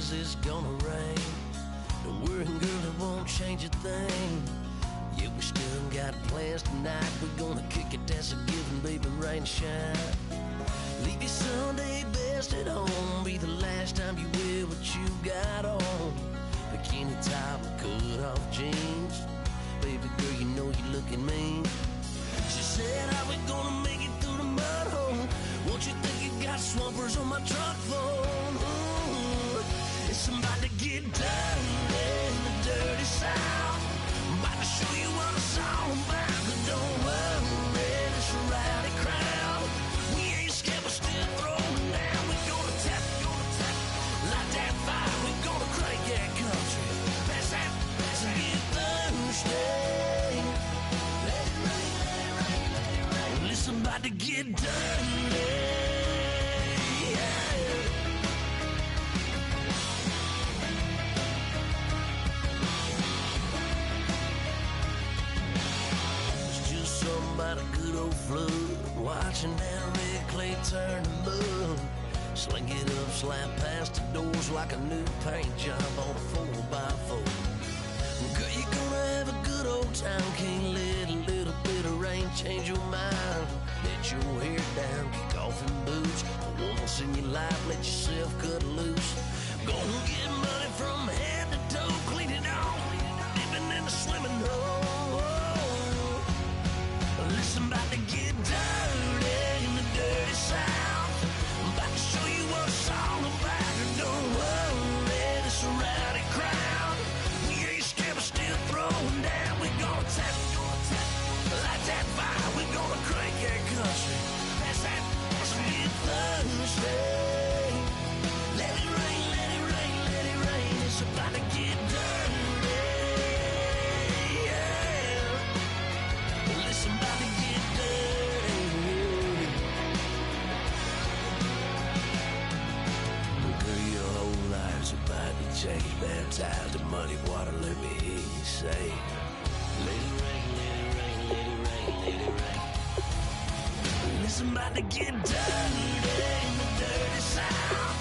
says it's gonna rain. Don't worry, girl, it won't change a thing. Yeah, we still got plans tonight. We're gonna kick it, that's a given, baby, rain or shine. Leave your Sunday best at home. Be the last time you wear what you got on. Bikini top and cut off jeans. Baby girl, you know you're looking mean. She said, how we gonna make it through the mud hole? Won't you think you got swampers on my truck phone? Ooh, it's about to get dirty in the dirty South. I'm about to show you what it's all about. But don't worry, it's a rowdy crowd. We ain't scared, we're still throwing down. We gonna tap, light that fire. We gonna crank that country. Pass and get thirsty. Let it rain, let it rain, let it rain. It's about to get dirty. About a good old flood, watching that red clay turn to mud. Sling it up, slap past the doors like a new paint job on a 4x4. Girl, you're gonna have a good old time. Can't let a little bit of rain change your mind. Let your hair down, kick off in boots. Once in your life, let yourself cut loose. Gonna get money from head to toe, clean it off, living in a swimming hole. Listen, about to get dirty in the dirty South. I'm about to show you what it's all about. And don't worry, this a rowdy crowd. We ain't scared, we're still throwing down. We gonna tap, light that fire. We gonna crank that country. Pass that, get thirsty. Let it rain, let it rain, let it rain. It's about to get dirty. Change, baptized in muddy water, let me hear you say, let it rain, let it rain, let it rain, let it rain. Listen, about to get dirty in the dirty South.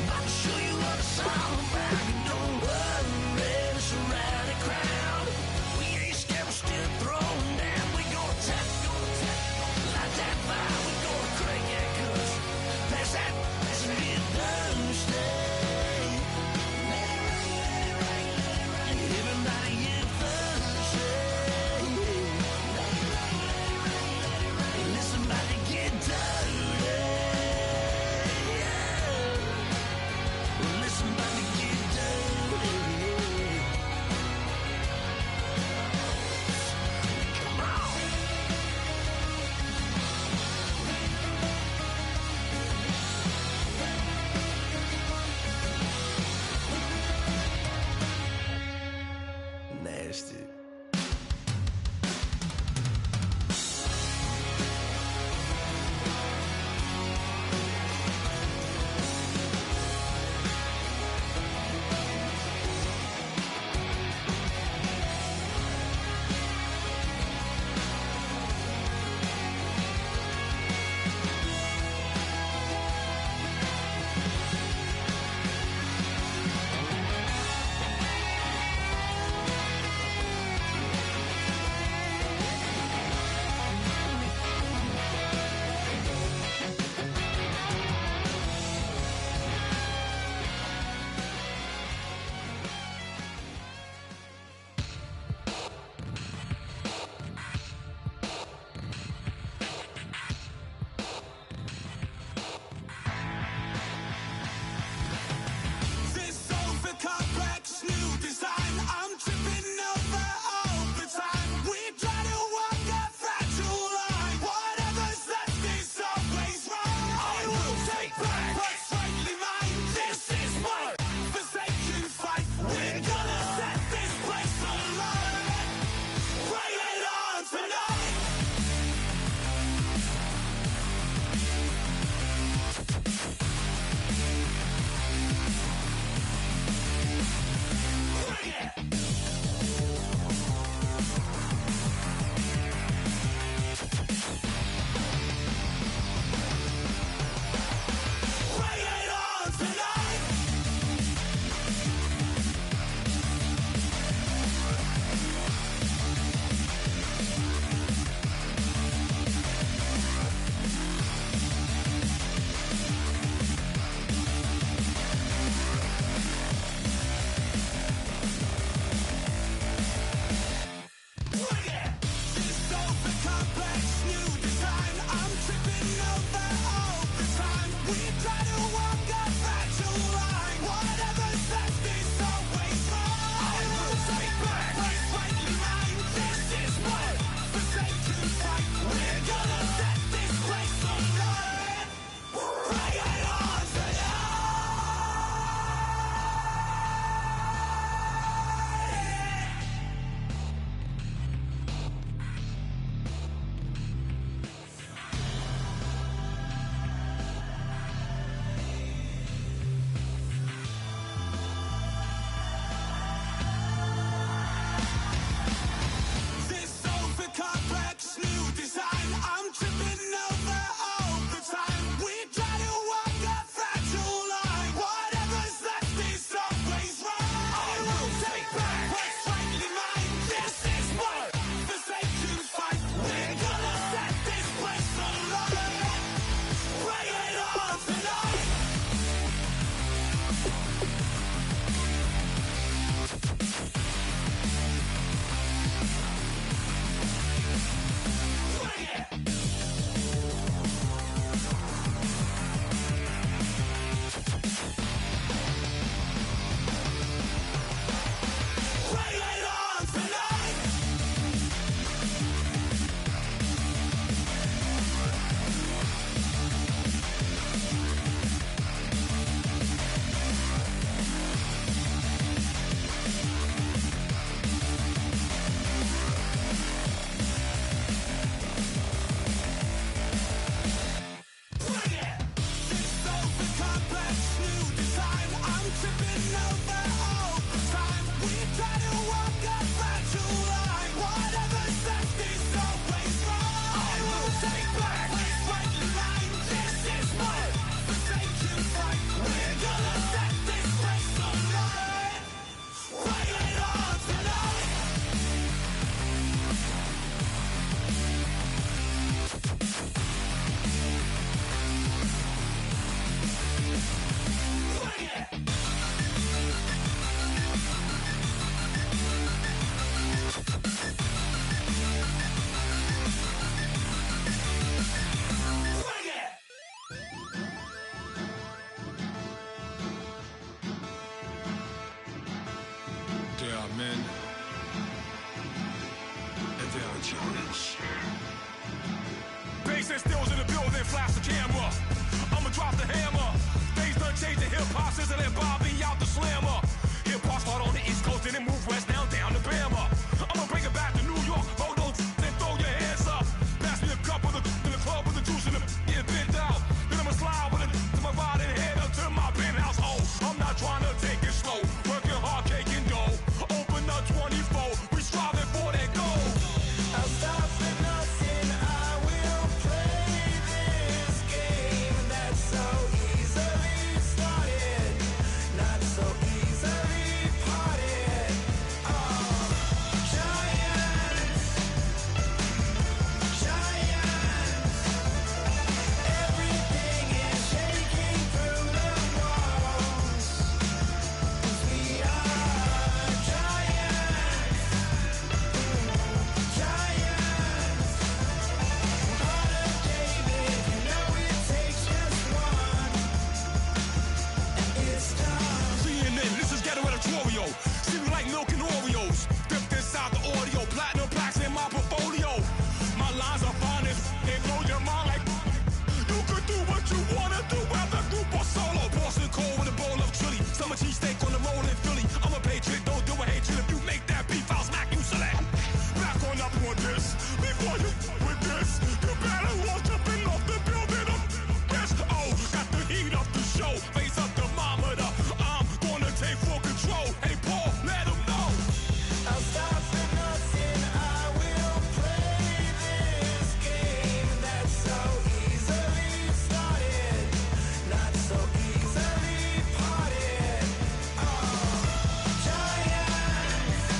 About to show you what it's all about. And don't worry, it's a rowdy crowd. We ain't scared, we're still throwing down. We gonna tap, light that fire. We gonna crank that country. Pass that, and get thirsty. Listen, about to get dirty. slammer. Hip hop start on the East Coast and then move west down to Bama. I'ma bring it back to New York. Hold on, then throw your hands up. Pass me a cup of the club with the juice and the get bent out. Then I'ma slide with it to my ride and head up to my penthouse. Oh, I'm not trying to take it slow. Working hard, caking dough. Open up 24. We striving for that goal. I'll stop for nothing. I will play this game that's so easily started, not so easily parted. Oh, giants, everything is shaking through the walls. 'Cause we are giants. Heart of David, you know it takes just one, and it's done. CNN, this is ghetto editorial. See me like milk and Oreos. Dipped inside the audio, platinum plaques in my portfolio. My lines are finest, they blow your mind like you could do what you wanna do, whether group or solo. Boston cold with a bowl of chili, summer cheesesteak on the roll in Philly. I'm a patriot, don't do a hatred. If you make that beef, I'll smack you silly. Back on up on this, before you with this, you better walk jumping off the building up. Yes, oh, got the heat up the show, face up thermometer. I'm gonna take full control. Hey Paul, let him know. I'll stop for nothing. I will play this game that's so easily started, not so easily parted. Oh, giants,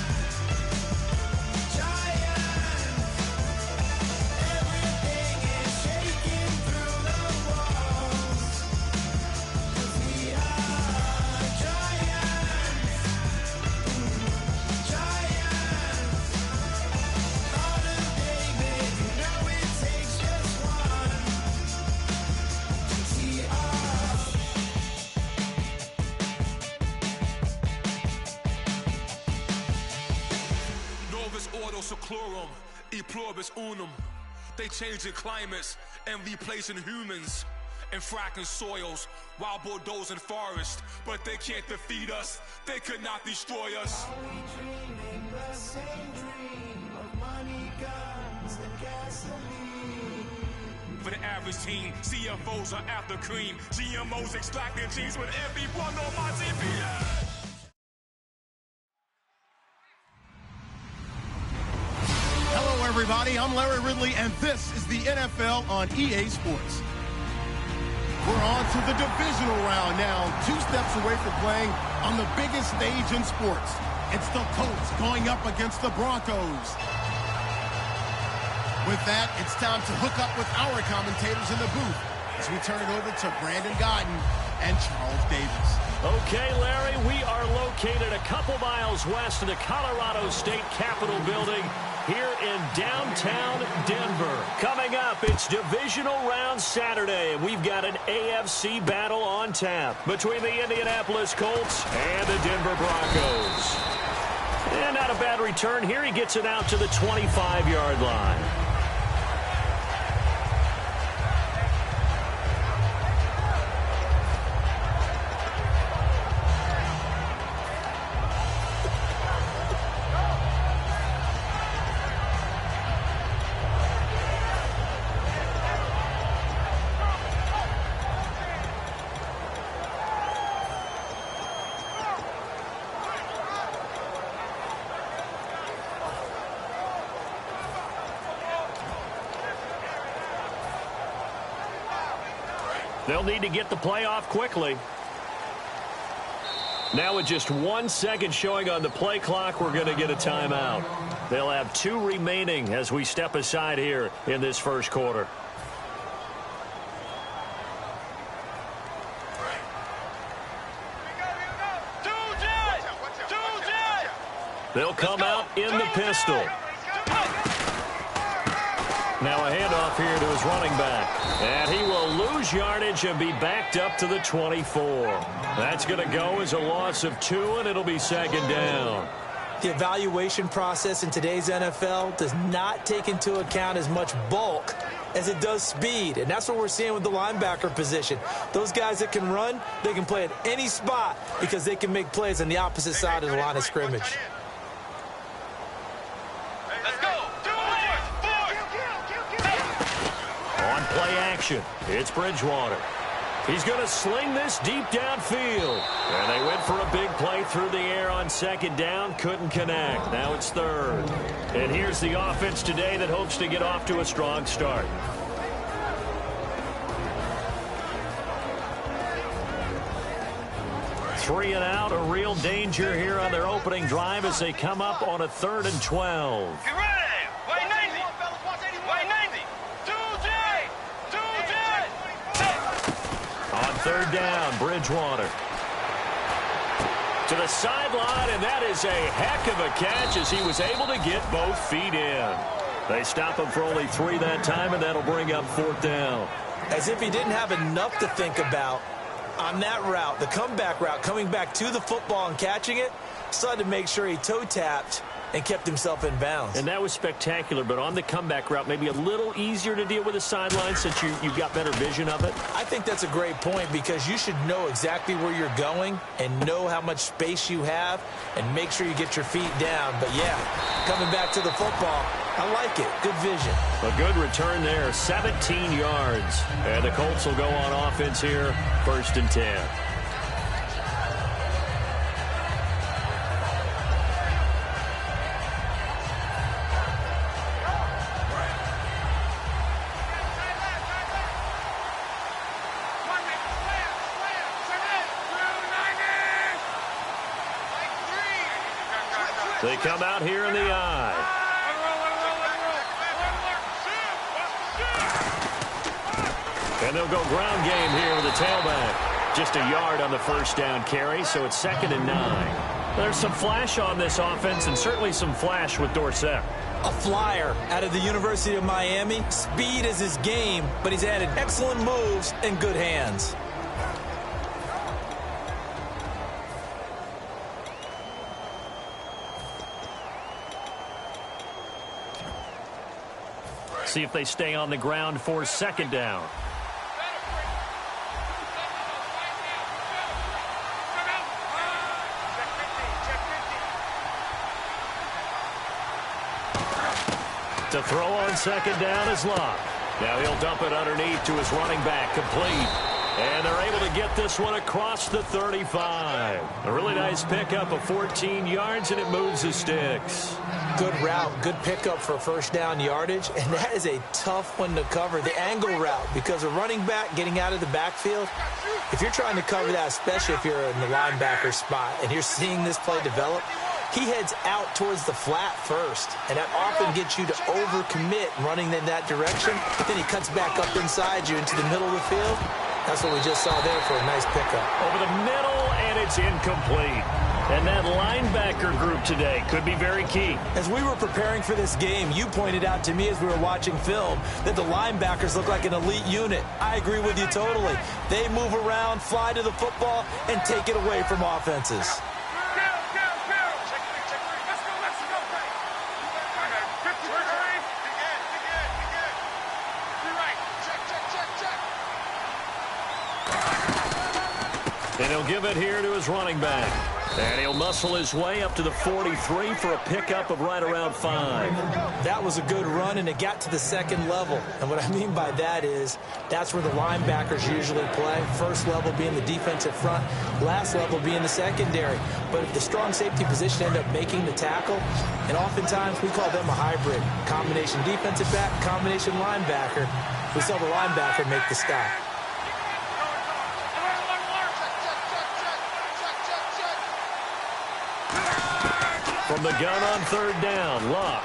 everything is shaking through the walls. 'Cause we are giants. Heart of David, you know it takes just one to tee off. Novus ordo seclorum, e pluribus unum. They changing climates and replacing humans and fracking soils, wild bulldozing forests, but they can't defeat us. They could not destroy us. Are we dreaming the same dream of money, guns, and gasoline? For the average team, CFOs are after cream. GMOs extracting genes with everyone on my TPS. Hello, everybody. I'm Larry Ridley, and this is the NFL on EA Sports. We're on to the divisional round now, 2 steps away from playing on the biggest stage in sports. It's the Colts going up against the Broncos. With that, it's time to hook up with our commentators in the booth as we turn it over to Brandon Godden and Charles Davis. Okay, Larry, we are located a couple miles west of the Colorado State Capitol building here in downtown Denver. Coming up, it's divisional round Saturday, and we've got an AFC battle on tap between the Indianapolis Colts and the Denver Broncos. And not a bad return here. He gets it out to the 25-yard line. They'll need to get the play off quickly. Now with just 1 second showing on the play clock, we're going to get a timeout. They'll have 2 remaining as we step aside here in this first quarter. They'll come out in the pistol. Now a handoff here to his running back. And he will lose yardage and be backed up to the 24. That's going to go as a loss of 2, and it'll be second down. The evaluation process in today's NFL does not take into account as much bulk as it does speed, and that's what we're seeing with the linebacker position. Those guys that can run, they can play at any spot because they can make plays on the opposite side of the line of scrimmage. Let's go. On play action, it's Bridgewater. He's going to sling this deep downfield. And they went for a big play through the air on second down. Couldn't connect. Now it's third. And here's the offense today that hopes to get off to a strong start. Three and out, a real danger here on their opening drive as they come up on a 3rd and 12. Get ready. White 90. White 90. 2J. 2J. On 3rd down, Bridgewater. To the sideline, and that is a heck of a catch as he was able to get both feet in. They stop him for only 3 that time, and that'll bring up 4th down. As if he didn't have enough to think about on that route, the comeback route, coming back to the football and catching it, still had to make sure he toe-tapped and kept himself in bounds. And that was spectacular, but on the comeback route, maybe a little easier to deal with the sideline since you've got better vision of it. I think that's a great point because you should know exactly where you're going and know how much space you have and make sure you get your feet down. But, yeah, coming back to the football, I like it. Good vision. A good return there, 17 yards. And the Colts will go on offense here, 1st and 10. They come out here in the eye. And they'll go ground game here with the tailback. Just a yard on the 1st down carry, so it's 2nd and 9. There's some flash on this offense and certainly some flash with Dorsett. A flyer out of the University of Miami. Speed is his game, but he's added excellent moves and good hands. See if they stay on the ground for 2nd down. To throw on 2nd down is Locke. Now he'll dump it underneath to his running back, complete. And they're able to get this one across the 35. A really nice pickup of 14 yards, and it moves the sticks. Good route, good pickup for 1st down yardage, and that is a tough one to cover, the angle route, because a running back getting out of the backfield, if you're trying to cover that, especially if you're in the linebacker spot and you're seeing this play develop, he heads out towards the flat first, and that often gets you to overcommit running in that direction, but then he cuts back up inside you into the middle of the field. That's what we just saw there for a nice pickup. Over the middle, and it's incomplete. And that linebacker group today could be very key. As we were preparing for this game, you pointed out to me as we were watching film that the linebackers look like an elite unit. I agree with you totally. They move around, fly to the football, and take it away from offenses. And he'll give it here to his running back. And he'll muscle his way up to the 43 for a pickup of right around 5. That was a good run, and it got to the 2nd level. And what I mean by that is that's where the linebackers usually play. First level being the defensive front, last level being the secondary. But if the strong safety position end up making the tackle, and oftentimes we call them a hybrid. Combination defensive back, combination linebacker. We saw the linebacker make the stop. From the gun on 3rd down, Locke.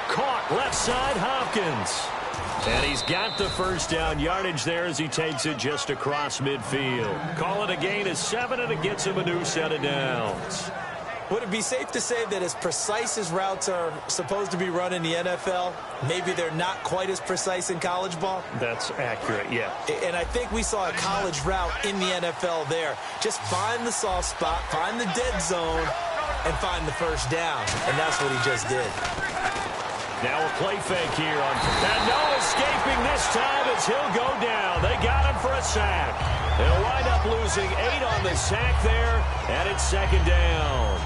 Caught left side, Hopkins. And he's got the 1st down yardage there as he takes it just across midfield. Call it a gain of 7, and it gets him a new set of downs. Would it be safe to say that as precise as routes are supposed to be run in the NFL, maybe they're not quite as precise in college ball? That's accurate, yeah. And I think we saw a college route in the NFL there. Just find the soft spot, find the dead zone, and find the 1st down. And that's what he just did. Now a play fake here on, and no escaping this yards. He'll go down. They got him for a sack. They'll wind up losing 8 on the sack there, and it's 2nd down.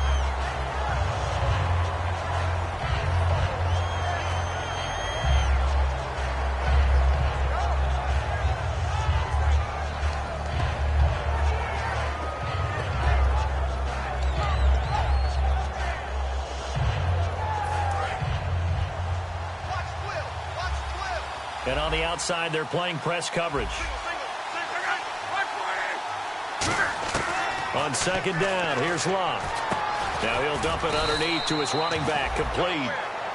And on the outside, they're playing press coverage. On 2nd down, here's Locke. Now he'll dump it underneath to his running back, complete.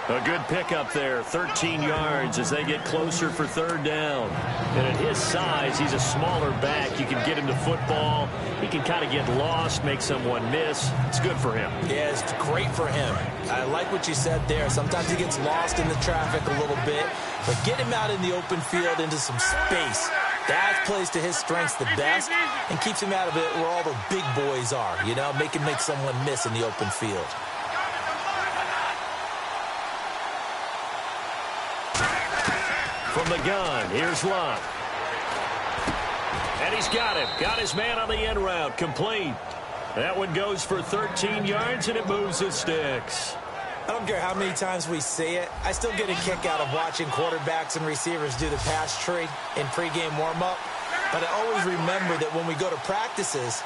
A good pickup there, 13 yards as they get closer for 3rd down. And at his size, he's a smaller back. You can get him to football. He can kind of get lost, make someone miss. It's good for him. Yeah, it's great for him. I like what you said there. Sometimes he gets lost in the traffic a little bit, but get him out in the open field into some space. That plays to his strengths the best and keeps him out of it where all the big boys are, you know, make someone miss in the open field. From the gun, here's Locke. And he's got him. Got his man on the end route. Complete. That one goes for 13 yards, and it moves his sticks. I don't care how many times we see it. I still get a kick out of watching quarterbacks and receivers do the pass tree in pregame warm-up. But I always remember that when we go to practices,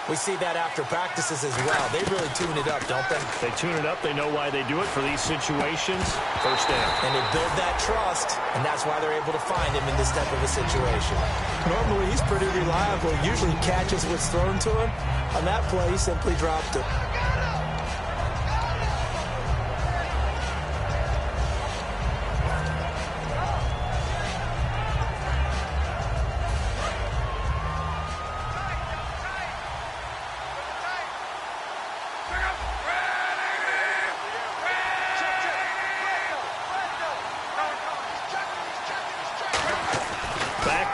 we see that after practices as well. They really tune it up, don't they? They tune it up. They know why they do it for these situations. 1st down. And they build that trust, and that's why they're able to find him in this type of a situation. Normally, he's pretty reliable. Usually catches what's thrown to him. On that play, he simply dropped it.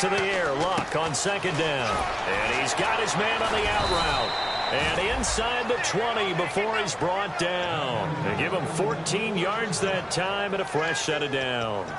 To the air, Locke on 2nd down. And he's got his man on the out route. And inside the 20 before he's brought down. They give him 14 yards that time and a fresh set of downs.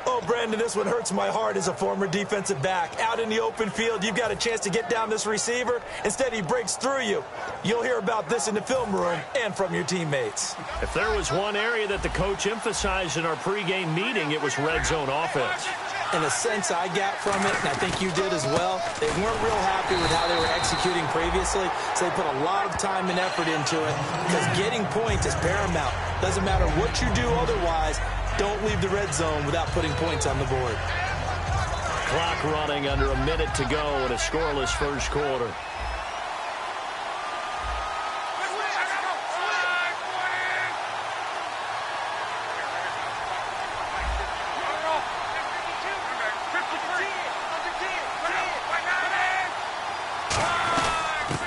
Oh, Brandon, this one hurts my heart as a former defensive back. Out in the open field, you've got a chance to get down this receiver. Instead, he breaks through you. You'll hear about this in the film room and from your teammates. If there was one area that the coach emphasized in our pregame meeting, it was red zone offense. In a sense I got from it, and I think you did as well, they weren't real happy with how they were executing previously, so they put a lot of time and effort into it because getting points is paramount. Doesn't matter what you do otherwise, don't leave the red zone without putting points on the board. Clock running under a minute to go in a scoreless 1st quarter.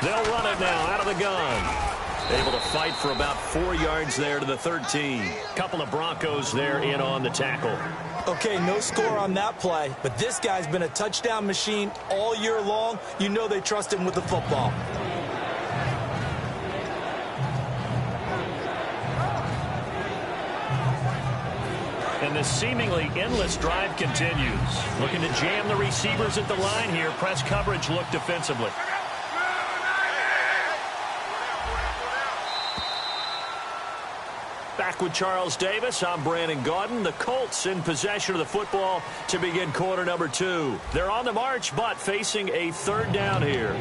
They'll run it now out of the gun. Able to fight for about 4 yards there to the 13. Couple of Broncos there in on the tackle. Okay, no score on that play, but this guy's been a touchdown machine all year long. You know they trust him with the football. And the seemingly endless drive continues. Looking to jam the receivers at the line here. Press coverage look defensively. Back with Charles Davis, I'm Brandon Gaudin. The Colts in possession of the football to begin quarter number 2. They're on the march, but facing a 3rd down here.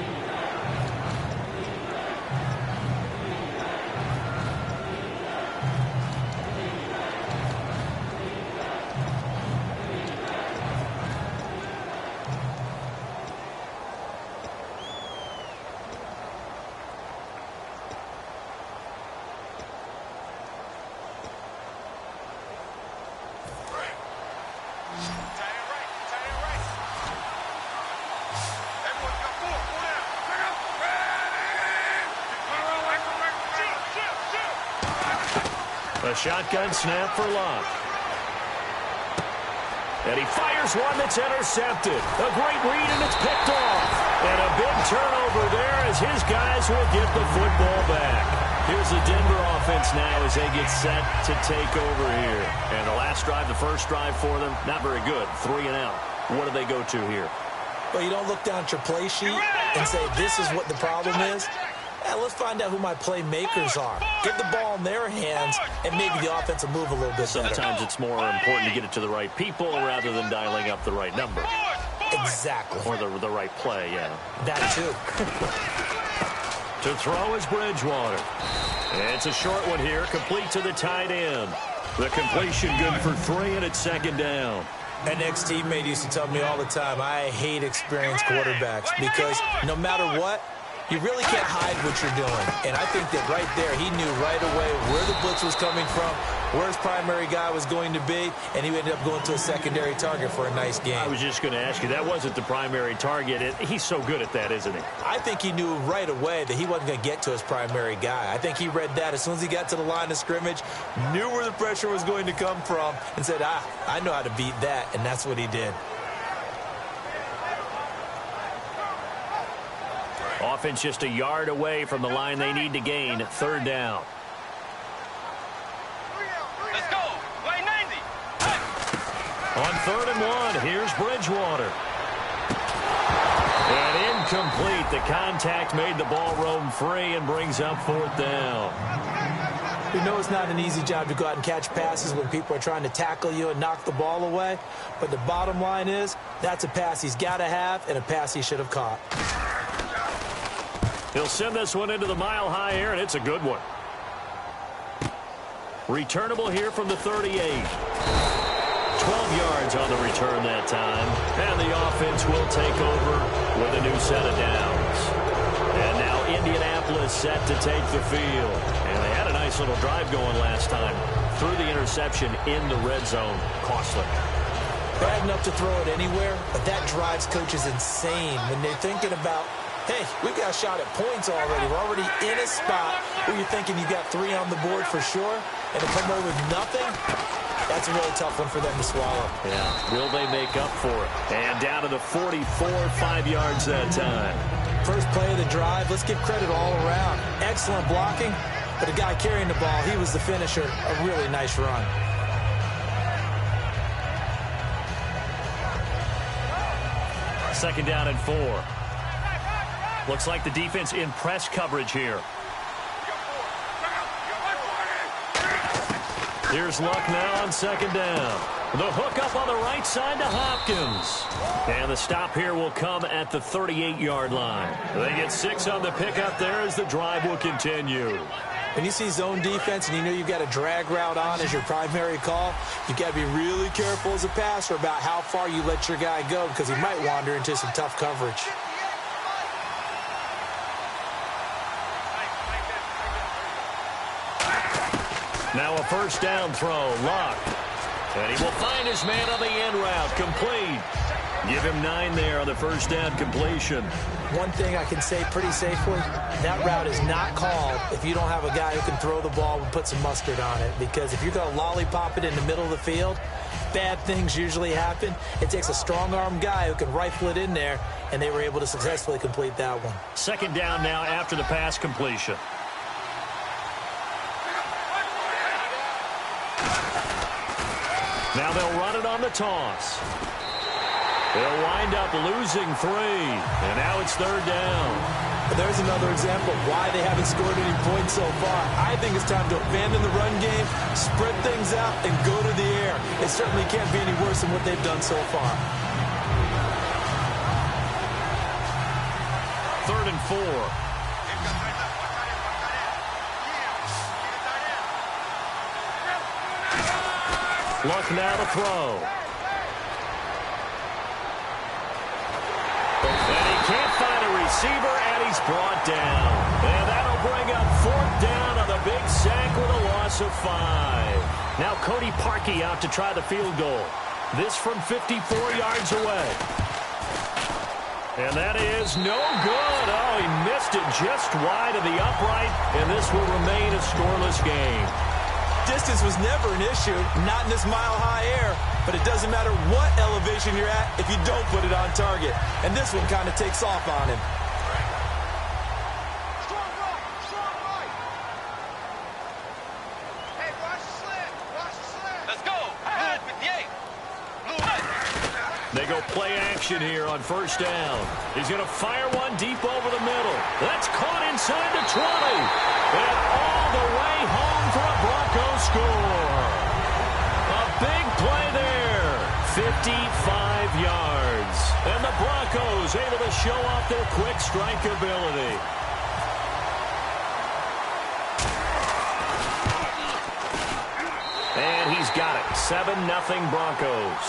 A shotgun snap for Locke. And he fires one that's intercepted. A great read, and it's picked off. And a big turnover there as his guys will get the football back. Here's the Denver offense now as they get set to take over here. And the last drive, the first drive for them, not very good. 3 and out. What do they go to here? Well, you don't look down at your play sheet and say, this is what the problem is. Let's find out who my playmakers are. Get the ball in their hands, and maybe the offense will move a little bit better. Sometimes it's more important to get it to the right people rather than dialing up the right number. Exactly. Or the right play, yeah. That too. To throw is Bridgewater. It's a short one here, complete to the tight end. The completion good for 3, and it's second down. An ex-teammate used to tell me all the time, I hate experienced quarterbacks because no matter what, you really can't hide what you're doing. And I think that right there, he knew right away where the blitz was coming from, where his primary guy was going to be, and he ended up going to a secondary target for a nice game. I was just going to ask you, that wasn't the primary target. He's so good at that, isn't he? I think he knew right away that he wasn't going to get to his primary guy. I think he read that as soon as he got to the line of scrimmage, knew where the pressure was going to come from, and said, I know how to beat that, and that's what he did. Offense just a yard away from the line they need to gain. Third down. Let's go. Play 90. On 3rd and 1, here's Bridgewater. And incomplete. The contact made the ball roam free and brings up 4th down. We know it's not an easy job to go out and catch passes when people are trying to tackle you and knock the ball away. But the bottom line is, that's a pass he's got to have and a pass he should have caught. He'll send this one into the mile-high air, and it's a good one. Returnable here from the 38. 12 yards on the return that time. And the offense will take over with a new set of downs. And now Indianapolis set to take the field. And they had a nice little drive going last time. Threw the interception in the red zone. Costly. Bad enough to throw it anywhere, but that drives coaches insane when they're thinking about, hey, we've got a shot at points already. We're already in a spot where you're thinking you've got 3 on the board for sure, and to come away with nothing, that's a really tough one for them to swallow. Yeah, will they make up for it? And down to the 44, 5 yards that time. First play of the drive, let's give credit all around. Excellent blocking, but the guy carrying the ball, he was the finisher. A really nice run. Second down and 4. Looks like the defense in press coverage here. Here's Luck now on second down. The hook up on the right side to Hopkins. And the stop here will come at the 38-yard line. They get 6 on the pickup there as the drive will continue. When you see zone defense and you know you've got a drag route on as your primary call, you've got to be really careful as a passer about how far you let your guy go because he might wander into some tough coverage. Now a first down throw, Luck. And he will find his man on the end route, complete. Give him 9 there on the first down completion. One thing I can say pretty safely, that route is not called if you don't have a guy who can throw the ball and put some mustard on it. Because if you're going to lollipop it in the middle of the field, bad things usually happen. It takes a strong-arm guy who can rifle it in there, and they were able to successfully complete that one. Second down now after the pass completion. Now they'll run it on the toss. They'll wind up losing 3. And now it's third down. There's another example of why they haven't scored any points so far. I think it's time to abandon the run game, spread things out, and go to the air. It certainly can't be any worse than what they've done so far. 3rd and 4. Luck now to throw. And he can't find a receiver, and he's brought down. And that'll bring up 4th down on the big sack with a loss of 5. Now Cody Parkey out to try the field goal. This from 54 yards away. And that is no good. Oh, he missed it just wide of the upright, and this will remain a scoreless game. Distance was never an issue, not in this mile-high air, but it doesn't matter what elevation you're at if you don't put it on target. And this one kind of takes off on him. They go play action here on first down. He's going to fire one deep over the middle. That's caught inside the 20. And all the way home for a Broncos score. A big play there. 55 yards. And the Broncos able to show off their quick strike ability. And he's got it. 7-0 Broncos.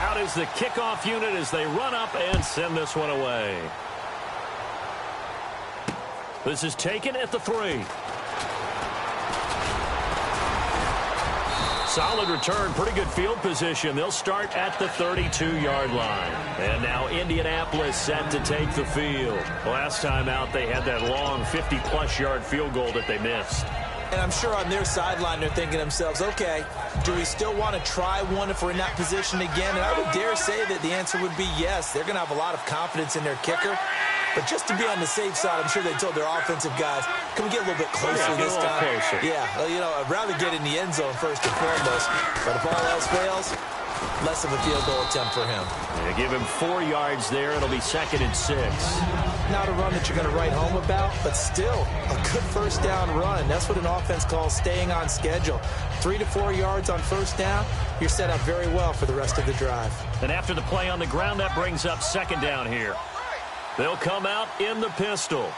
Out is the kickoff unit as they run up and send this one away. This is taken at the 3. Solid return, pretty good field position. They'll start at the 32-yard line. And now Indianapolis set to take the field. Last time out, they had that long 50-plus yard field goal that they missed. And I'm sure on their sideline they're thinking to themselves, okay, do we still want to try one if we're in that position again? And I would dare say that the answer would be yes. They're going to have a lot of confidence in their kicker. But just to be on the safe side, I'm sure they told their offensive guys, can we get a little bit closer this time? Closer. Yeah, well, you know, I'd rather get in the end zone first and foremost. But if all else fails, less of a field goal attempt for him. They give him 4 yards there. It'll be 2nd and 6. Not a run that you're going to write home about, but still a good first down run. That's what an offense calls staying on schedule. 3 to 4 yards on first down, you're set up very well for the rest of the drive. And after the play on the ground, that brings up 2nd down here. They'll come out in the pistol.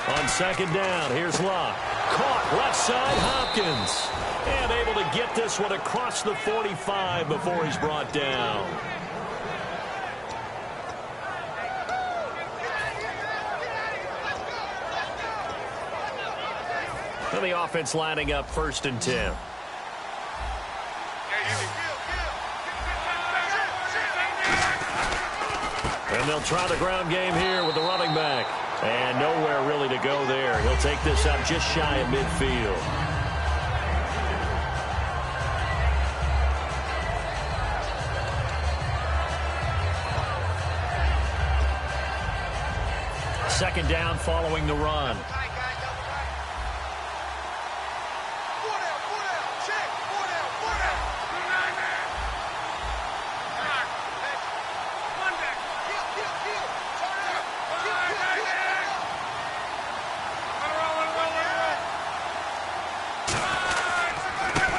On 2nd down, here's Locke. Caught left side, Hopkins. And able to get this one across the 45 before he's brought down. And the offense lining up 1st and 10. And they'll try the ground game here with the running back. And nowhere really to go there. He'll take this up just shy of midfield. Second down following the run.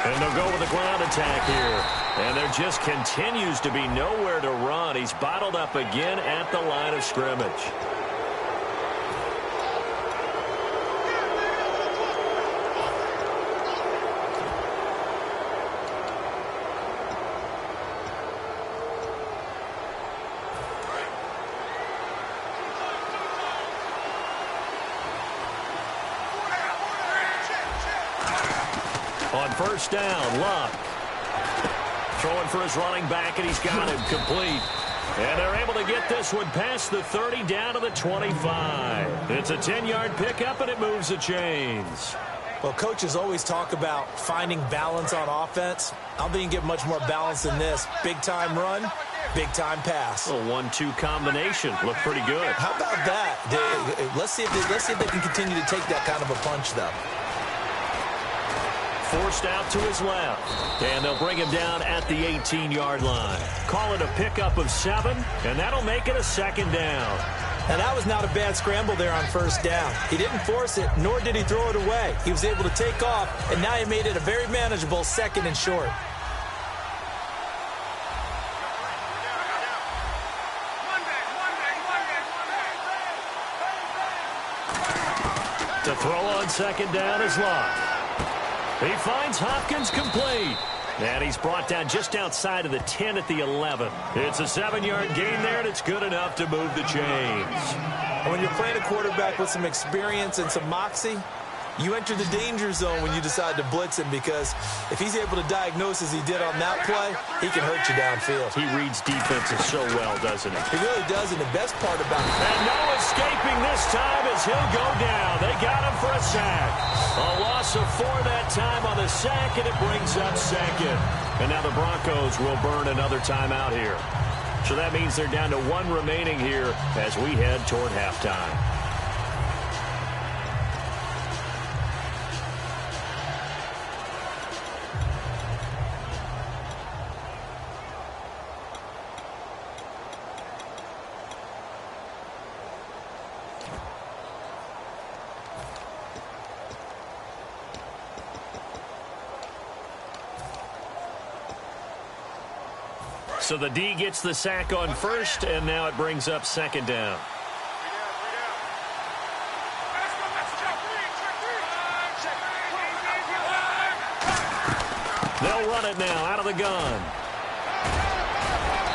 And they'll go with a ground attack here. And there just continues to be nowhere to run. He's bottled up again at the line of scrimmage. On first down, Locke. Throwing for his running back, and he's got him complete. And they're able to get this one past the 30 down to the 25. It's a 10-yard pickup, and it moves the chains. Well, coaches always talk about finding balance on offense. I don't think you can get much more balance than this. Big-time run, big-time pass. A 1-2 combination. Looked pretty good. How about that? Let's see if they can continue to take that kind of a punch, though. Forced out to his left. And they'll bring him down at the 18-yard line. Call it a pickup of 7, and that'll make it a 2nd down. And that was not a bad scramble there on first down. He didn't force it, nor did he throw it away. He was able to take off, and now he made it a very manageable 2nd and short. To throw on 2nd down is Locke. He finds Hopkins complete. And he's brought down just outside of the 10 at the 11. It's a 7-yard gain there, and it's good enough to move the chains. And when you're playing a quarterback with some experience and some moxie, you enter the danger zone when you decide to blitz him, because if he's able to diagnose as he did on that play, he can hurt you downfield. He reads defenses so well, doesn't he? He really does, and the best part about it. And no escaping this time as he'll go down. They got him for a sack. A loss of 4 that time on the sack, and it brings up second. And now the Broncos will burn another timeout here. So that means they're down to 1 remaining here as we head toward halftime. So the D gets the sack on first, and now it brings up second down. They'll run it now out of the gun.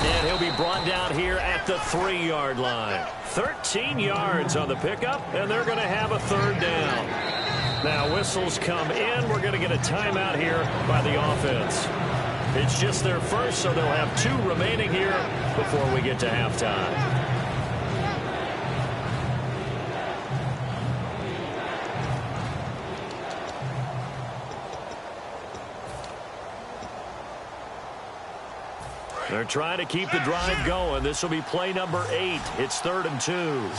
And he'll be brought down here at the 3-yard line. 13 yards on the pickup, and they're going to have a 3rd down. Now whistles come in. We're going to get a timeout here by the offense. It's just their first, so they'll have 2 remaining here before we get to halftime. They're trying to keep the drive going. This will be play number 8. It's 3rd and 2.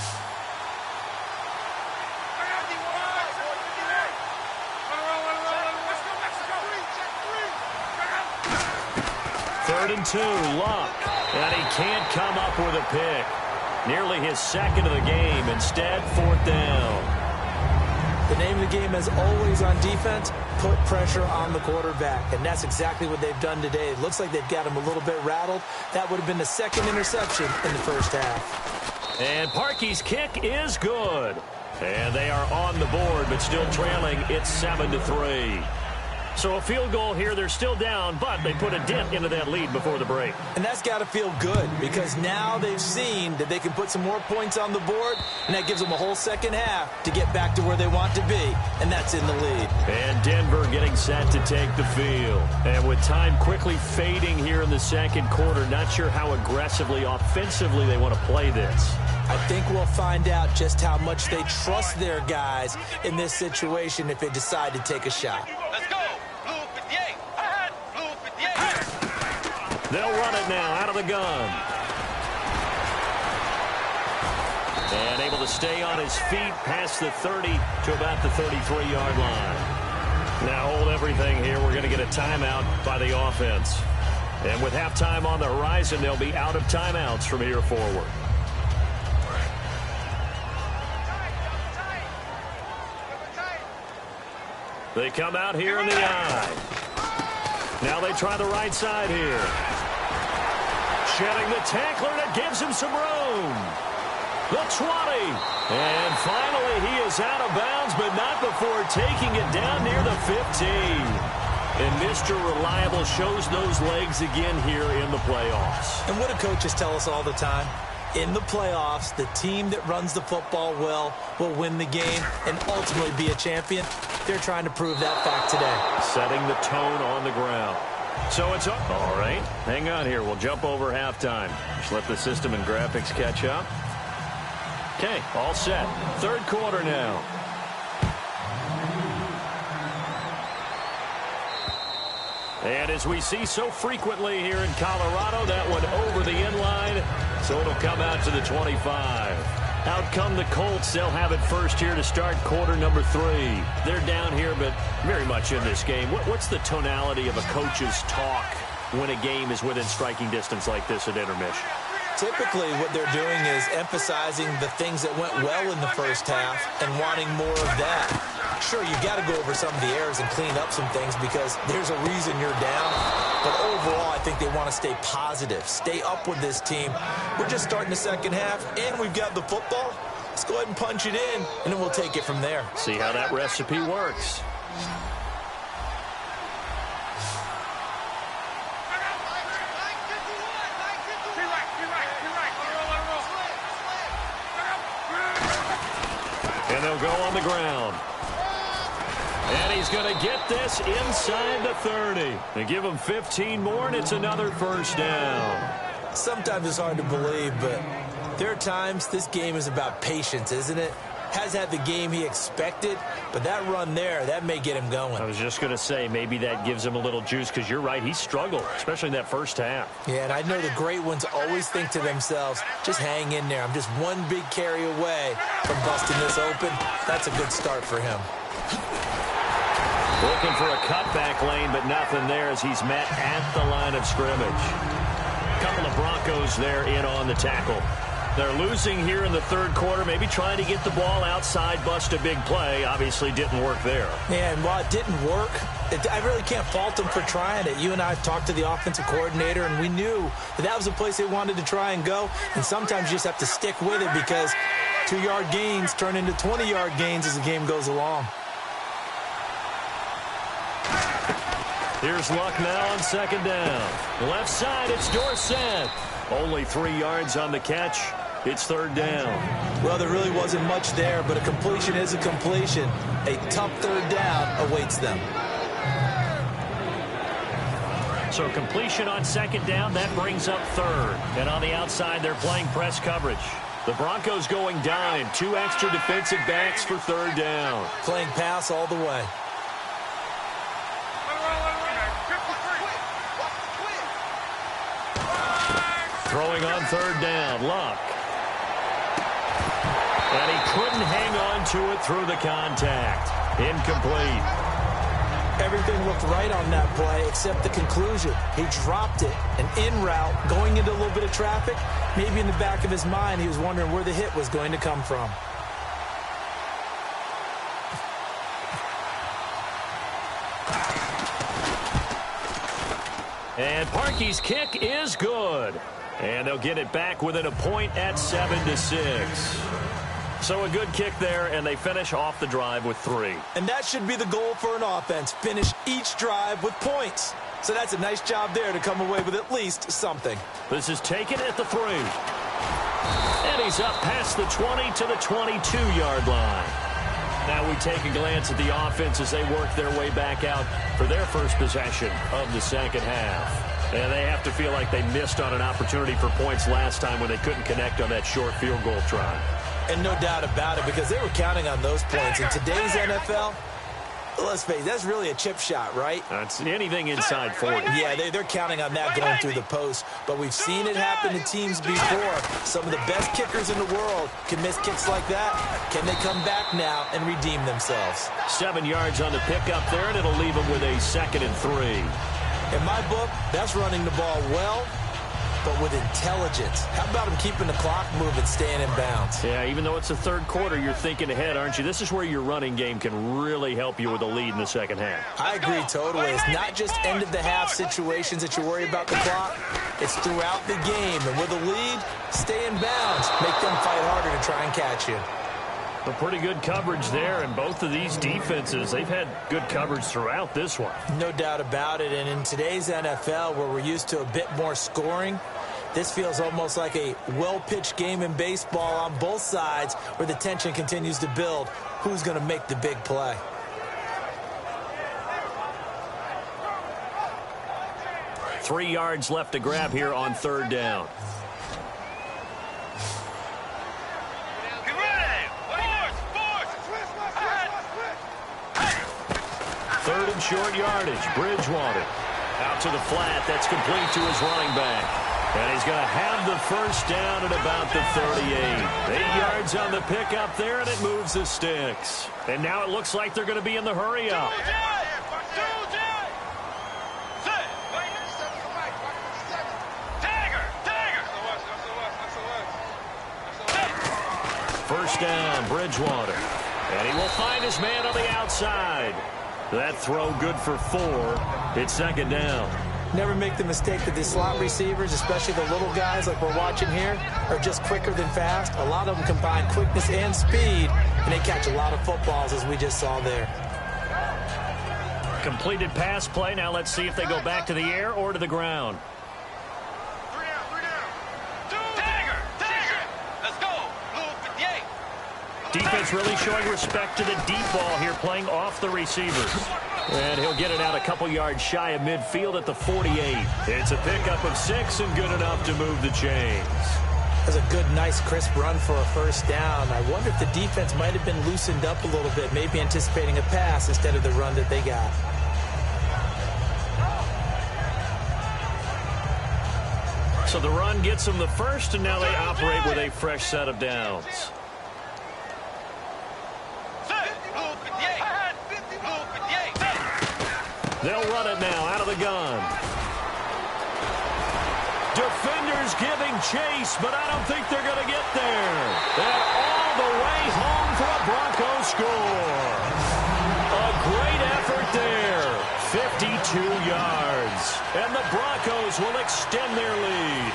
3rd and 2, Luck. And he can't come up with a pick. Nearly his 2nd of the game. Instead, 4th down. The name of the game, as always on defense, put pressure on the quarterback. And that's exactly what they've done today. It looks like they've got him a little bit rattled. That would have been the 2nd interception in the first half. And Parkey's kick is good. And they are on the board, but still trailing. It's 7-3. So a field goal here. They're still down, but they put a dent into that lead before the break. And that's got to feel good, because now they've seen that they can put some more points on the board, and that gives them a whole second half to get back to where they want to be, and that's in the lead. And Denver getting set to take the field. And with time quickly fading here in the 2nd quarter, not sure how aggressively, offensively they want to play this. I think we'll find out just how much they trust their guys in this situation if they decide to take a shot. Let's go. Blue 58. Ahead. Blue 58. They'll run it now out of the gun. And able to stay on his feet past the 30 to about the 33-yard line. Now hold everything here. We're going to get a timeout by the offense. And with halftime on the horizon, they'll be out of timeouts from here forward. They come out here in the eye. Now they try the right side here. Shedding the tackler, that gives him some room. The 20. And finally he is out of bounds, but not before taking it down near the 15. And Mr. Reliable shows those legs again here in the playoffs. And what do coaches tell us all the time? In the playoffs, the team that runs the football well will win the game and ultimately be a champion. They're trying to prove that fact today. Setting the tone on the ground. So it's up. All right, hang on here. We'll jump over halftime. Just let the system and graphics catch up. Okay, all set. 3rd quarter now. And as we see so frequently here in Colorado, that one over the end line, so it'll come out to the 25. Out come the Colts. They'll have it first here to start quarter number 3. They're down here, but very much in this game. What's the tonality of a coach's talk when a game is within striking distance like this at intermission? Typically, what they're doing is emphasizing the things that went well in the first half and wanting more of that. Sure, you got to go over some of the errors and clean up some things because there's a reason you're down. But overall, I think they want to stay positive, stay up with this team. We're just starting the second half, and we've got the football. Let's go ahead and punch it in, and then we'll take it from there. See how that recipe works. And they'll go on the ground. And he's going to get this inside the 30. They give him 15 more, and it's another first down. Sometimes it's hard to believe, but there are times this game is about patience, isn't it? Has had the game he expected, but that run there, that may get him going. I was just going to say, maybe that gives him a little juice, because you're right, he struggled, especially in that first half. Yeah, and I know the great ones always think to themselves, just hang in there. I'm just one big carry away from busting this open. That's a good start for him. Looking for a cutback lane, but nothing there as he's met at the line of scrimmage. Couple of Broncos there in on the tackle. They're losing here in the third quarter, maybe trying to get the ball outside, bust a big play. Obviously didn't work there. Yeah, and while it didn't work, I really can't fault them for trying it. You and I have talked to the offensive coordinator, and we knew that was a place they wanted to try and go. And sometimes you just have to stick with it because 2-yard gains turn into 20-yard gains as the game goes along. Here's Luck now on second down. Left side, it's Dorsett. Only 3 yards on the catch. It's third down. Well, there really wasn't much there, but a completion is a completion. A tough third down awaits them. So completion on second down, that brings up third. And on the outside, they're playing press coverage. The Broncos going dime. 2 extra defensive backs for third down. Playing pass all the way. Throwing on third down, Luck. And he couldn't hang on to it through the contact. Incomplete. Everything looked right on that play except the conclusion. He dropped it, and en route, going into a little bit of traffic, maybe in the back of his mind, he was wondering where the hit was going to come from. And Parkey's kick is good. And they'll get it back within a point at 7-6. So a good kick there, and they finish off the drive with 3. And that should be the goal for an offense. Finish each drive with points. So that's a nice job there to come away with at least something. This is taken at the 3. And he's up past the 20 to the 22-yard line. Now we take a glance at the offense as they work their way back out for their first possession of the second half. And they have to feel like they missed on an opportunity for points last time when they couldn't connect on that short field goal try. And no doubt about it, because they were counting on those points. In today's NFL, let's face it, that's really a chip shot, right? That's anything inside 40. Yeah, they're counting on that going through the post. But we've seen it happen to teams before. Some of the best kickers in the world can miss kicks like that. Can they come back now and redeem themselves? 7 yards on the pickup there, and it'll leave them with a 2nd and 3. In my book, that's running the ball well, but with intelligence. How about him keeping the clock moving, staying in bounds? Yeah, even though it's the third quarter, you're thinking ahead, aren't you? This is where your running game can really help you with a lead in the second half. I agree totally. It's not just end-of-the-half situations that you worry about the clock. It's throughout the game. And with a lead, stay in bounds. Make them fight harder to try and catch you. A pretty good coverage there, and both of these defenses, they've had good coverage throughout this one. No doubt about it, and in today's NFL, where we're used to a bit more scoring, this feels almost like a well-pitched game in baseball on both sides where the tension continues to build. Who's going to make the big play? Three yards left to grab here on third down. Third and short yardage. Bridgewater out to the flat. That's complete to his running back. And he's going to have the first down at about the 38. 8 yards on the pickup there, and it moves the sticks. And now it looks like they're going to be in the hurry-up. First down, Bridgewater. And he will find his man on the outside. That throw good for 4. It's second down. Never make the mistake that the slot receivers, especially the little guys like we're watching here, are just quicker than fast. A lot of them combine quickness and speed, and they catch a lot of footballs, as we just saw there. Completed pass play. Now let's see if they go back to the air or to the ground. defense really showing respect to the deep ball here, playing off the receivers. And he'll get it out a couple yards shy of midfield at the 48. It's a pickup of 6 and good enough to move the chains. That's a good, nice, crisp run for a first down. I wonder if the defense might have been loosened up a little bit, maybe anticipating a pass instead of the run that they got. So the run gets them the first, and now they operate with a fresh set of downs. They'll run it now out of the gun. Defenders giving chase, but I don't think they're going to get there. And all the way home for a Broncos score. A great effort there. 52 yards. And the Broncos will extend their lead.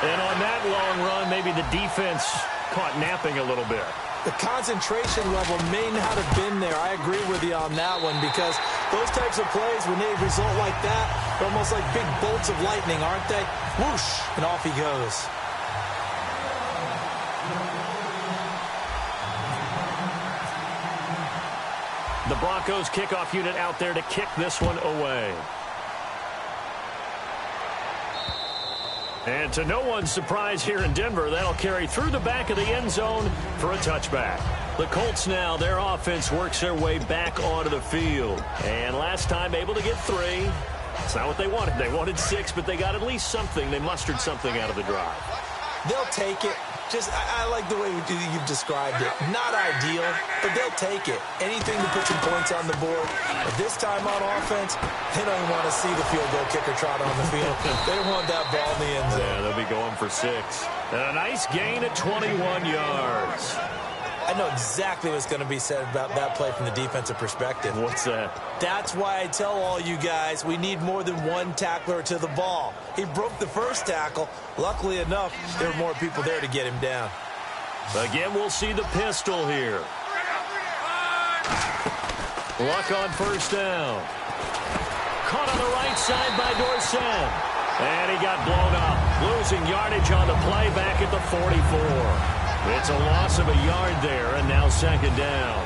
And on that long run, maybe the defense caught napping a little bit. The concentration level may not have been there. I agree with you on that one, because those types of plays, when they result like that, they're almost like big bolts of lightning, aren't they? Whoosh, and off he goes. The Broncos kickoff unit out there to kick this one away. And to no one's surprise here in Denver, that'll carry through the back of the end zone for a touchback. The Colts now, their offense works their way back onto the field. And last time able to get 3. It's not what they wanted. They wanted 6, but they got at least something. They mustered something out of the drive. They'll take it. I like the way you've described it. Not ideal, but they'll take it. Anything to put some points on the board. But this time on offense, they don't even want to see the field goal kicker trot on the field. They want that ball in the end zone. Yeah, they'll be going for 6. And a nice gain at 21 yards. I know exactly what's going to be said about that play from the defensive perspective. What's that? That's why I tell all you guys we need more than one tackler to the ball. He broke the first tackle. Luckily enough, there were more people there to get him down. Again, we'll see the pistol here. Luck on first down. Caught on the right side by Dorsett. And he got blown up. Losing yardage on the play back at the 44. It's a loss of a yard there, and now second down.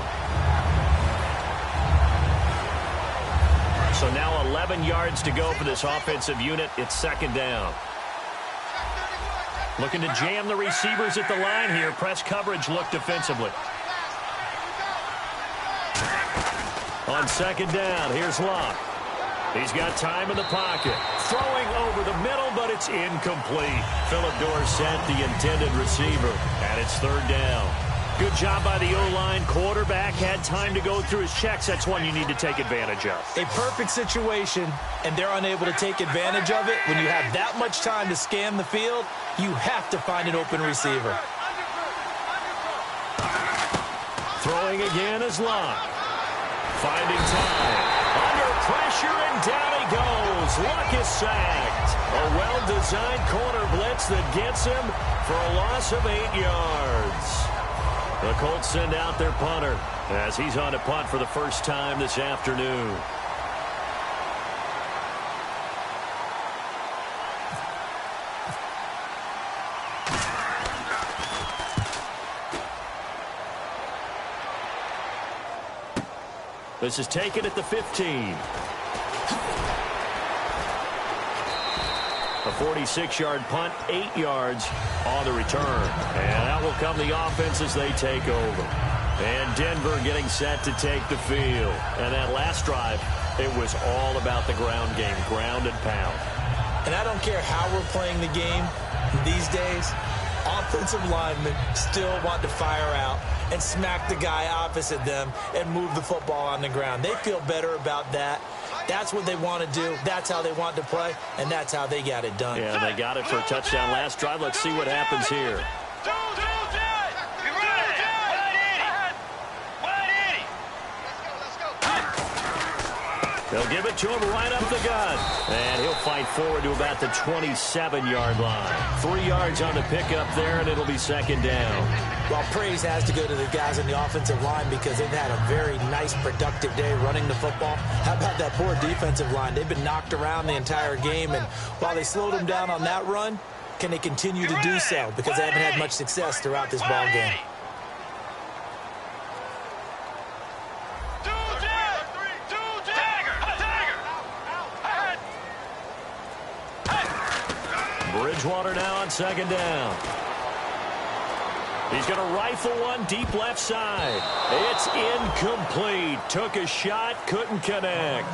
So now 11 yards to go for this offensive unit. It's second down. Looking to jam the receivers at the line here. Press coverage look defensively. On second down, here's Locke. He's got time in the pocket. Throwing over the middle, but it's incomplete. Philip Dorsett, the intended receiver, and it's third down. Good job by the O-line. Quarterback had time to go through his checks. That's one you need to take advantage of. A perfect situation, and they're unable to take advantage of it. When you have that much time to scan the field, you have to find an open receiver. Throwing again is Locke. Finding time. Under pressure, and down he goes. Luck is sacked. A well-designed corner blitz that gets him for a loss of 8 yards. The Colts send out their punter as he's on to punt for the first time this afternoon. This is taken at the 15. A 46-yard punt, 8 yards on the return. And out will come the offense as they take over. And Denver getting set to take the field. And that last drive, it was all about the ground game, ground and pound. And I don't care how we're playing the game these days, offensive linemen still want to fire out and smack the guy opposite them and move the football on the ground. They feel better about that. That's what they want to do. That's how they want to play, and that's how they got it done. Yeah, they got it for a touchdown last drive. Let's see what happens here. They'll give it to him right up the gut. And he'll fight forward to about the 27-yard line. 3 yards on the pickup there, and it'll be second down. Well, praise has to go to the guys on the offensive line because they've had a very nice, productive day running the football. How about that poor defensive line? They've been knocked around the entire game, and while they slowed them down on that run, can they continue to do so? Because they haven't had much success throughout this ball game. Bridgewater now on second down. He's going to rifle one deep left side. It's incomplete. Took a shot, couldn't connect.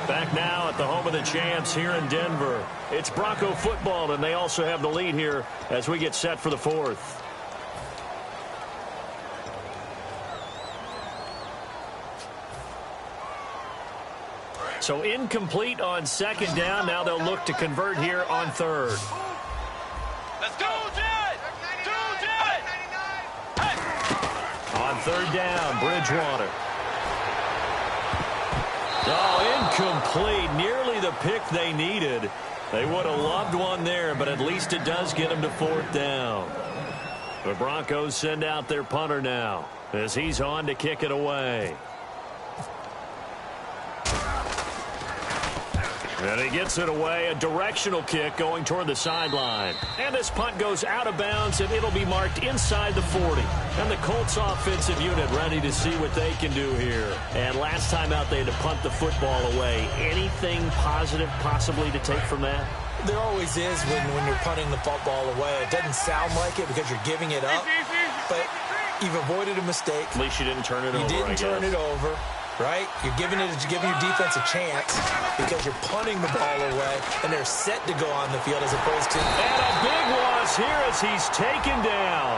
Back now at the home of the champs here in Denver. It's Bronco football, and they also have the lead here as we get set for the fourth. So incomplete on second down. Now they'll look to convert here on third. Let's go, Jed! Go, Jed! On third down, Bridgewater. Oh, incomplete. Nearly the pick they needed. They would have loved one there, but at least it does get them to fourth down. The Broncos send out their punter now as he's on to kick it away. And he gets it away, a directional kick going toward the sideline. And this punt goes out of bounds, and it'll be marked inside the 40. And the Colts offensive unit ready to see what they can do here. And last time out, they had to punt the football away. Anything positive possibly to take from that? There always is when you're punting the football away. It doesn't sound like it because you're giving it up, but you've avoided a mistake. At least you didn't turn it over, You didn't turn it over. Right? You're giving your defense a chance because you're punting the ball away, and they're set to go on the field as opposed to... And a big loss here as he's taken down.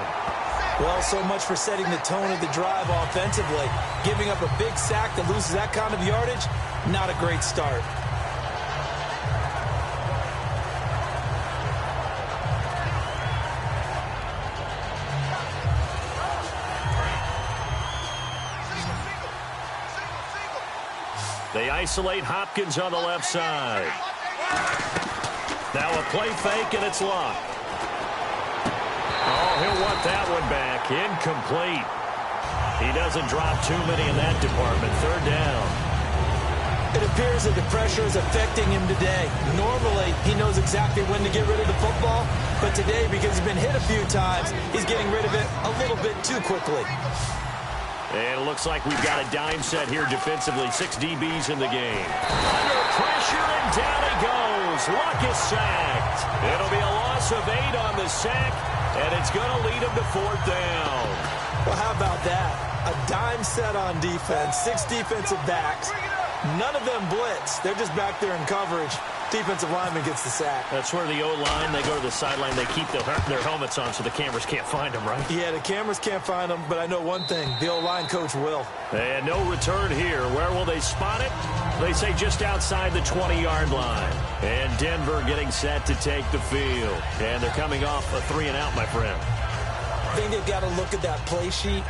Well, so much for setting the tone of the drive offensively. Giving up a big sack that loses that kind of yardage, not a great start. They isolate Hopkins on the left side. Now a play fake, and it's locked. Oh, he'll want that one back. Incomplete. He doesn't drop too many in that department. Third down. It appears that the pressure is affecting him today. Normally, he knows exactly when to get rid of the football, but today, because he's been hit a few times, he's getting rid of it a little bit too quickly. And it looks like we've got a dime set here defensively. 6 DBs in the game. Under pressure, and down he goes. Luck is sacked. It'll be a loss of 8 on the sack, and it's going to lead him to fourth down. Well, how about that? A dime set on defense, 6 defensive backs. None of them blitz. They're just back there in coverage. Defensive lineman gets the sack. That's where the O-line, they go to the sideline, they keep their helmets on so the cameras can't find them, right? Yeah, the cameras can't find them, but I know one thing. The O-line coach will. And no return here. Where will they spot it? They say just outside the 20-yard line. And Denver getting set to take the field. And they're coming off a 3-and-out, my friend. I think they've got to look at that play sheet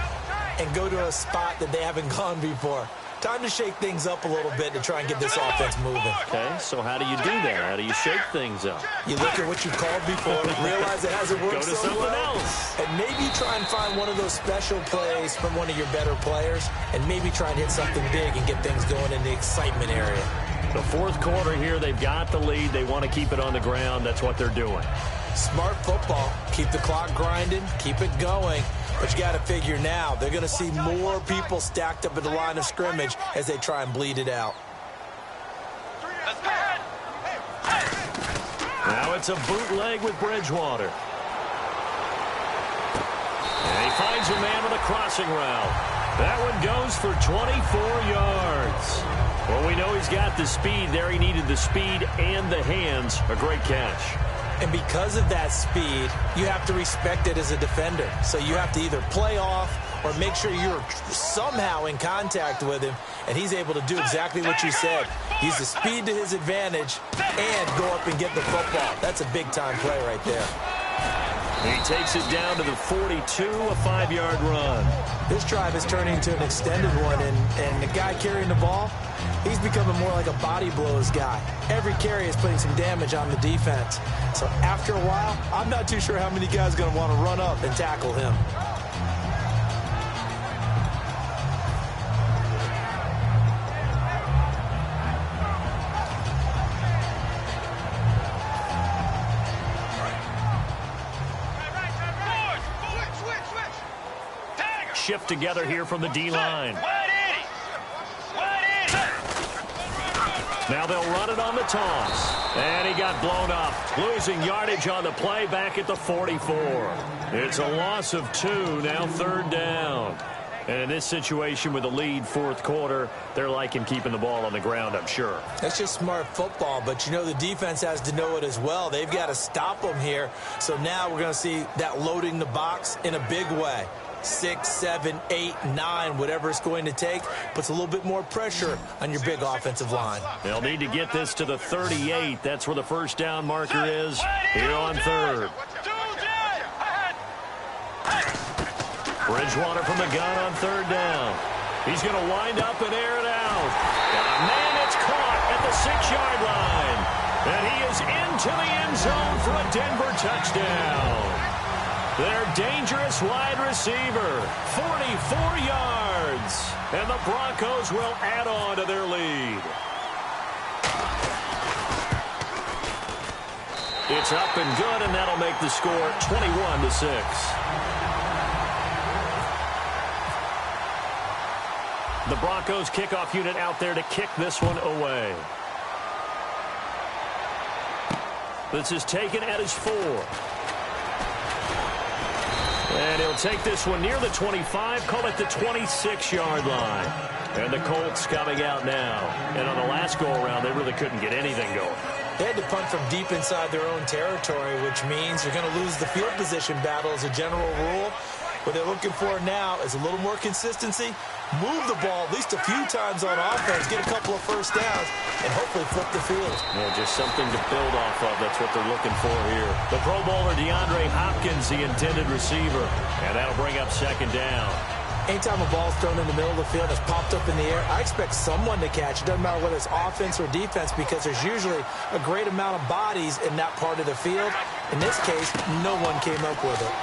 and go to a spot that they haven't gone before. Time to shake things up a little bit to try and get this offense moving. Okay, so how do you do that? How do you shake things up? You look at what you called before, realize it hasn't worked Go to so something well, else. and maybe try and find one of those special plays from one of your better players, and maybe try and hit something big and get things going in the excitement area. The fourth quarter here, they've got the lead. They want to keep it on the ground. That's what they're doing. Smart football. Keep the clock grinding. Keep it going. But you got to figure now, they're going to see more people stacked up at the line of scrimmage as they try and bleed it out. Now it's a bootleg with Bridgewater. And he finds a man with a crossing route. That one goes for 24 yards. Well, we know he's got the speed there. He needed the speed and the hands. A great catch. And because of that speed, you have to respect it as a defender. So you have to either play off or make sure you're somehow in contact with him, and he's able to do exactly what you said. Use the speed to his advantage and go up and get the football. That's a big-time play right there. He takes it down to the 42, a 5-yard run. This drive is turning into an extended one, and the guy carrying the ball, he's becoming more like a body blows guy. Every carry is putting some damage on the defense. So after a while, I'm not too sure how many guys are going to want to run up and tackle him. Shift together here from the D-line. Now they'll run it on the toss. And he got got blown up. Losing yardage on the play back at the 44. It's a loss of 2, now 3rd down. And in this situation with the lead 4th quarter, they're liking keeping the ball on the ground, I'm sure. That's just smart football, but you know the defense has to know it as well. They've got to stop them here. So now we're going to see that loading the box in a big way. 6, 7, 8, 9, whatever it's going to take, puts a little bit more pressure on your big offensive line. They'll need to get this to the 38. That's where the first down marker is here on 3rd. Bridgewater from the gun on 3rd down. He's going to wind up and air it out. Man, it's caught at the 6-yard line. And he is into the end zone for a Denver touchdown. Their dangerous wide receiver, 44 yards. And the Broncos will add on to their lead. It's up and good, and that'll make the score 21-6. The Broncos kickoff unit out there to kick this one away. This is taken at his 4. And he'll take this one near the 25, call it the 26-yard line. And the Colts coming out now. And on the last go-around, they really couldn't get anything going. They had to punt from deep inside their own territory, which means you're going to lose the field position battle as a general rule. What they're looking for now is a little more consistency, move the ball at least a few times on offense, get a couple of first downs, and hopefully flip the field. Yeah, just something to build off of. That's what they're looking for here. The Pro Bowler DeAndre Hopkins, the intended receiver, and that'll bring up 2nd down. Anytime a ball's thrown in the middle of the field, it's popped up in the air, I expect someone to catch. It doesn't matter whether it's offense or defense because there's usually a great amount of bodies in that part of the field. In this case, no one came up with it.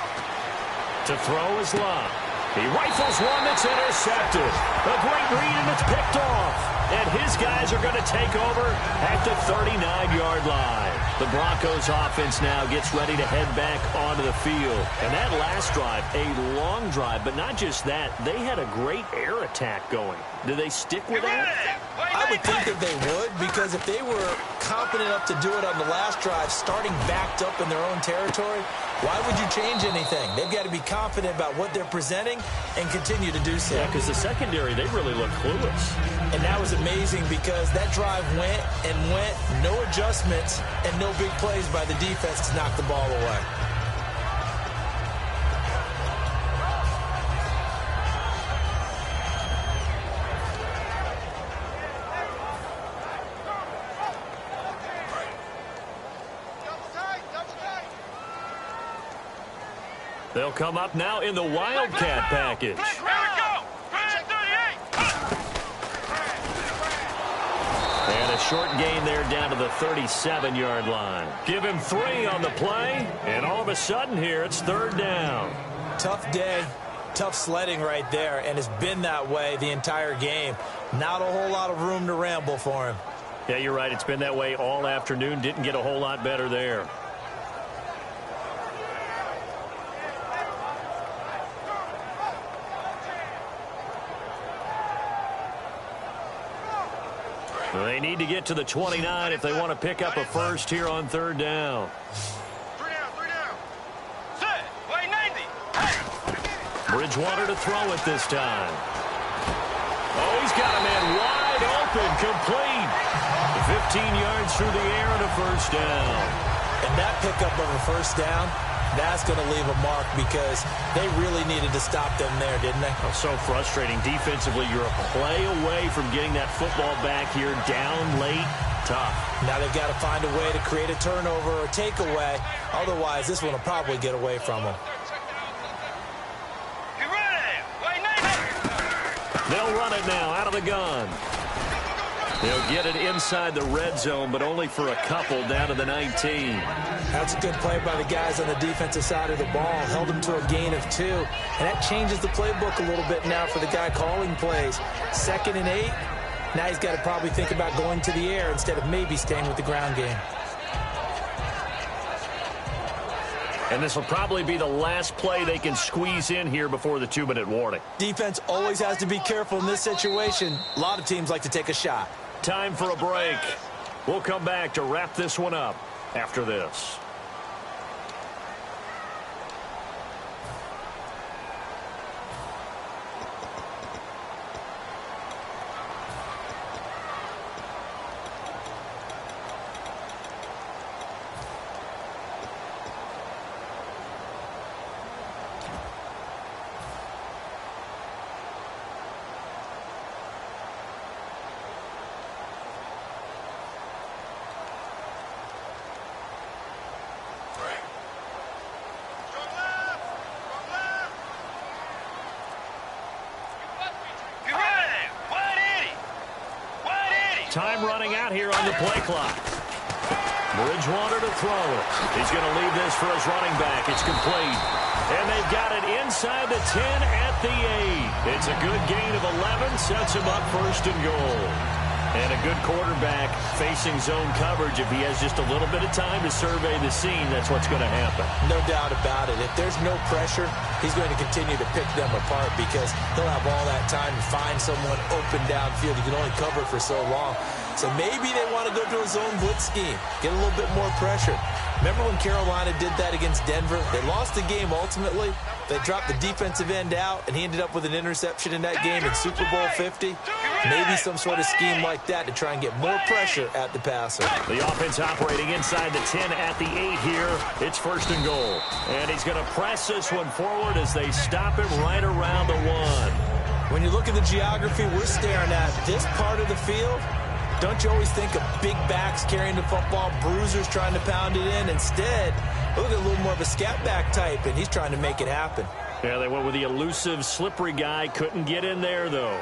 To throw is Love. He rifles one that's intercepted. A great read, and it's picked off. And his guys are going to take over at the 39-yard line. The Broncos offense now gets ready to head back onto the field. And that last drive, a long drive, but not just that. They had a great air attack going. Do they stick with that? I would think that they would, because if they were confident enough to do it on the last drive, starting backed up in their own territory, why would you change anything? They've got to be confident about what they're presenting and continue to do so. Yeah, because the secondary, they really look clueless. And that was amazing because that drive went and went, no adjustments and no big plays by the defense to knock the ball away. They'll come up now in the Wildcat package. And a short gain there down to the 37-yard line. Give him 3 on the play, and all of a sudden here it's 3rd down. Tough day, tough sledding right there, and it's been that way the entire game. Not a whole lot of room to ramble for him. Yeah, you're right. It's been that way all afternoon. Didn't get a whole lot better there. They need to get to the 29 if they want to pick up a first here on 3rd down. 3 down. Set. Play 90. Bridgewater to throw it this time. Oh, he's got a man wide open, complete. 15 yards through the air and a first down. And that pickup of a first down, that's going to leave a mark because they really needed to stop them there, didn't they? Oh, so frustrating. Defensively, you're a play away from getting that football back here, down late, tough. Now they've got to find a way to create a turnover or takeaway. Otherwise, this one will probably get away from them. They'll run it now out of the gun. They'll get it inside the red zone, but only for a couple down to the 19. That's a good play by the guys on the defensive side of the ball. Held them to a gain of 2. And that changes the playbook a little bit now for the guy calling plays. 2nd and 8. Now he's got to probably think about going to the air instead of maybe staying with the ground game. And this will probably be the last play they can squeeze in here before the 2-minute warning. Defense always has to be careful in this situation. A lot of teams like to take a shot. Time for a break. We'll come back to wrap this one up. after this. Time running out here on the play clock. Bridgewater to throw it. He's going to leave this for his running back. It's complete. And they've got it inside the 10 at the 8. It's a good gain of 11. Sets him up first and goal. And a good quarterback facing zone coverage. If he has just a little bit of time to survey the scene, that's what's going to happen. No doubt about it. If there's no pressure, he's going to continue to pick them apart because he'll have all that time to find someone open downfield. He can only cover for so long. So maybe they want to go to a zone blitz scheme, get a little bit more pressure. Remember when Carolina did that against Denver? They lost the game ultimately. They dropped the defensive end out, and he ended up with an interception in that game in Super Bowl 50. Maybe some sort of scheme like that to try and get more pressure at the passer. The offense operating inside the 10 at the 8 here. It's first and goal. And he's going to press this one forward as they stop him right around the 1. When you look at the geography we're staring at, this part of the field, don't you always think of big backs carrying the football, bruisers trying to pound it in? Instead, look at a little more of a scat back type, and he's trying to make it happen. Yeah, they went with the elusive, slippery guy. Couldn't get in there, though.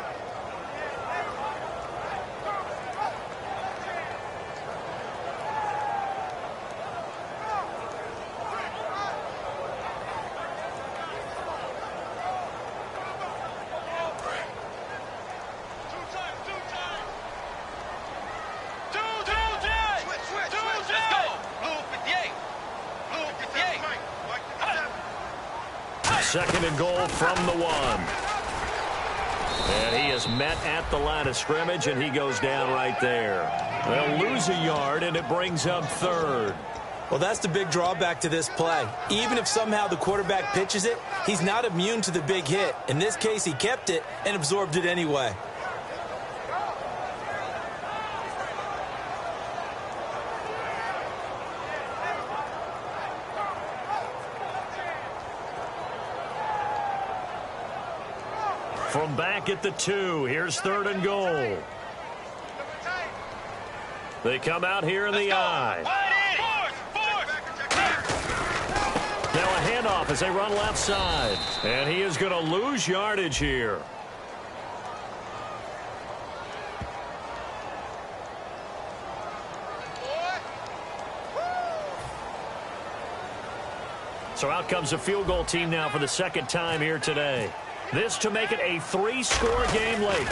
Second and goal from the 1. And he is met at the line of scrimmage, and he goes down right there. They'll lose a yard, and it brings up third. Well, that's the big drawback to this play. Even if somehow the quarterback pitches it, he's not immune to the big hit. In this case, he kept it and absorbed it anyway. From back at the 2, here's third and goal. They come out here in the I. Now a handoff as they run left side. And he is going to lose yardage here. So out comes a field goal team now for the second time here today. This to make it a 3-score game late.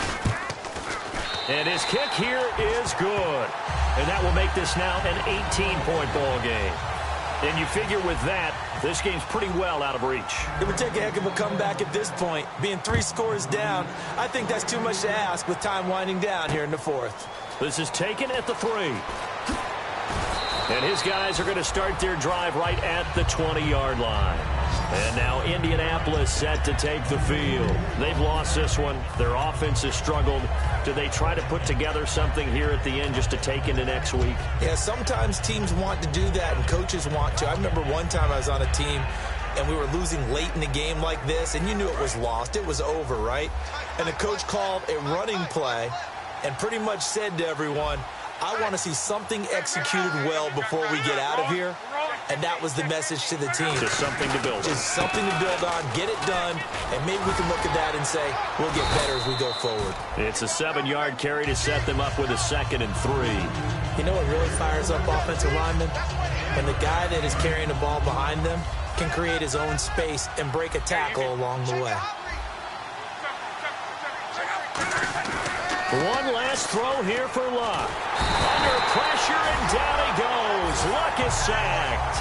And his kick here is good. And that will make this now an 18-point ball game. And you figure with that, this game's pretty well out of reach. It would take a heck of a comeback at this point. Being 3 scores down, I think that's too much to ask with time winding down here in the 4th. This is taken at the 3. And his guys are going to start their drive right at the 20-yard line. And now Indianapolis set to take the field. They've lost this one. Their offense has struggled. Do they try to put together something here at the end just to take into next week? Yeah, sometimes teams want to do that and coaches want to. I remember one time I was on a team and we were losing late in the game like this, and you knew it was lost. It was over, right? And the coach called a running play and pretty much said to everyone, I want to see something executed well before we get out of here. And that was the message to the team. Just something to build on. Just something to build on, get it done, and maybe we can look at that and say, we'll get better as we go forward. It's a 7-yard carry to set them up with a 2nd and 3. You know what really fires up offensive linemen? When the guy that is carrying the ball behind them can create his own space and break a tackle along the way. One last throw here for Luck. Under pressure, and down he goes. Luck is sacked.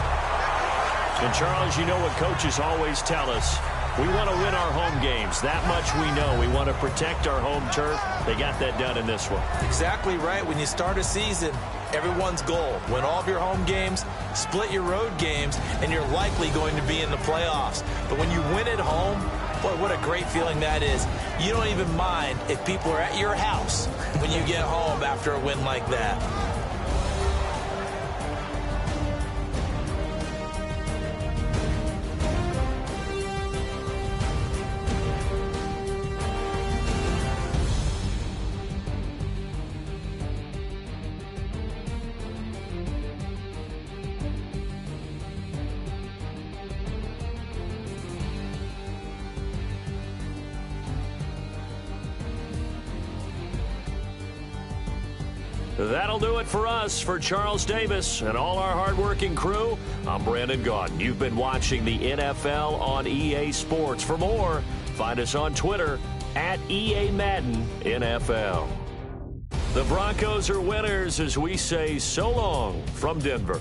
And, Charles, you know what coaches always tell us. We want to win our home games. That much we know. We want to protect our home turf. They got that done in this one. Exactly right. When you start a season, everyone's goal. Win all of your home games, split your road games, and you're likely going to be in the playoffs. But when you win at home, boy, what a great feeling that is. You don't even mind if people are at your house when you get home after a win like that. That'll do it for us. For Charles Davis and all our hardworking crew, I'm Brandon Gaudin. You've been watching the NFL on EA Sports. For more, find us on Twitter at EA Madden NFL. The Broncos are winners as we say so long from Denver.